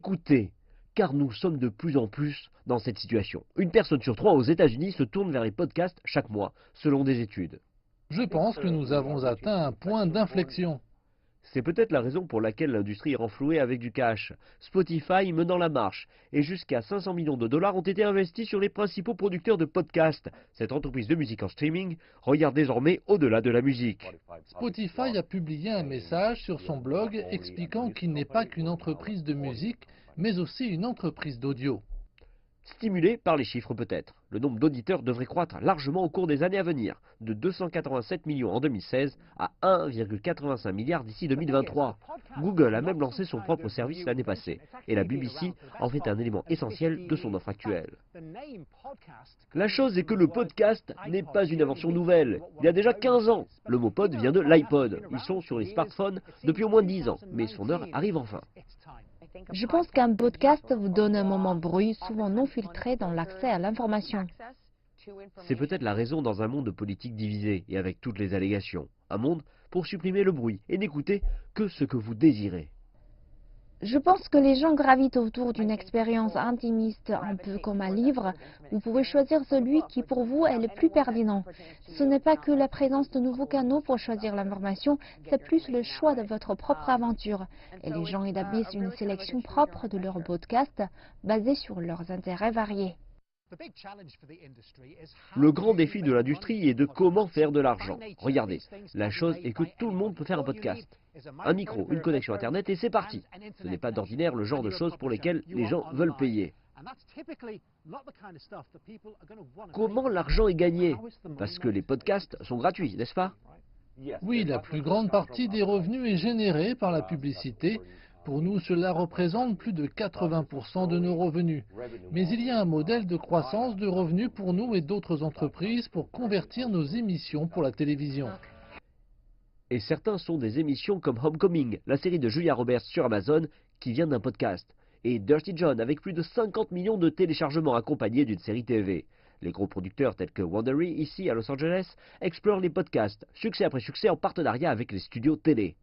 écoutez, car nous sommes de plus en plus dans cette situation. Une personne sur 3 aux États-Unis se tourne vers les podcasts chaque mois, selon des études. Je pense que nous avons atteint un point d'inflexion. C'est peut-être la raison pour laquelle l'industrie est renflouée avec du cash. Spotify menant la marche, et jusqu'à 500 millions de dollars ont été investis sur les principaux producteurs de podcasts. Cette entreprise de musique en streaming regarde désormais au-delà de la musique. Spotify a publié un message sur son blog expliquant qu'il n'est pas qu'une entreprise de musique, mais aussi une entreprise d'audio. Stimulé par les chiffres peut-être, le nombre d'auditeurs devrait croître largement au cours des années à venir, de 287 millions en 2016 à 1,85 milliard d'ici 2023. Google a même lancé son propre service l'année passée, et la BBC en fait un élément essentiel de son offre actuelle. La chose est que le podcast n'est pas une invention nouvelle. Il y a déjà 15 ans, le mot pod vient de l'iPod. Ils sont sur les smartphones depuis au moins 10 ans, mais son heure arrive enfin. Je pense qu'un podcast vous donne un moment bruit, souvent non filtré dans l'accès à l'information. C'est peut-être la raison dans un monde de politique divisé et avec toutes les allégations. Un monde pour supprimer le bruit et n'écouter que ce que vous désirez. Je pense que les gens gravitent autour d'une expérience intimiste, un peu comme un livre. Vous pouvez choisir celui qui pour vous est le plus pertinent. Ce n'est pas que la présence de nouveaux canaux pour choisir l'information, c'est plus le choix de votre propre aventure. Et les gens établissent une sélection propre de leurs podcasts basée sur leurs intérêts variés. Le grand défi de l'industrie est de comment faire de l'argent. Regardez, la chose est que tout le monde peut faire un podcast. Un micro, une connexion Internet et c'est parti. Ce n'est pas d'ordinaire le genre de choses pour lesquelles les gens veulent payer. Comment l'argent est gagné? Parce que les podcasts sont gratuits, n'est-ce pas? Oui, la plus grande partie des revenus est générée par la publicité. Pour nous, cela représente plus de 80% de nos revenus. Mais il y a un modèle de croissance de revenus pour nous et d'autres entreprises pour convertir nos émissions pour la télévision. Et certains sont des émissions comme Homecoming, la série de Julia Roberts sur Amazon, qui vient d'un podcast. Et Dirty John, avec plus de 50 millions de téléchargements accompagnés d'une série TV. Les gros producteurs tels que Wondery, ici à Los Angeles, explorent les podcasts, succès après succès en partenariat avec les studios télé.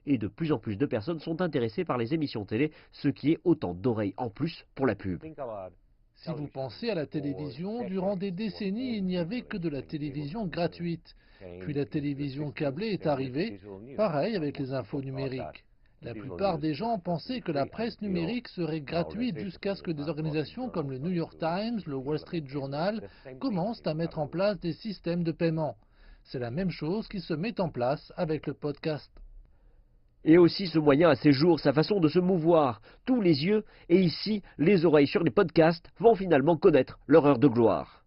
Et de plus en plus de personnes sont intéressées par les émissions télé, ce qui est autant d'oreilles en plus pour la pub. Si vous pensez à la télévision, durant des décennies, il n'y avait que de la télévision gratuite. Puis la télévision câblée est arrivée, pareil avec les infos numériques. La plupart des gens pensaient que la presse numérique serait gratuite jusqu'à ce que des organisations comme le New York Times, le Wall Street Journal commencent à mettre en place des systèmes de paiement. C'est la même chose qui se met en place avec le podcast. Et aussi ce moyen à ses jours, sa façon de se mouvoir. Tous les yeux et ici les oreilles sur les podcasts vont finalement connaître leur heure de gloire.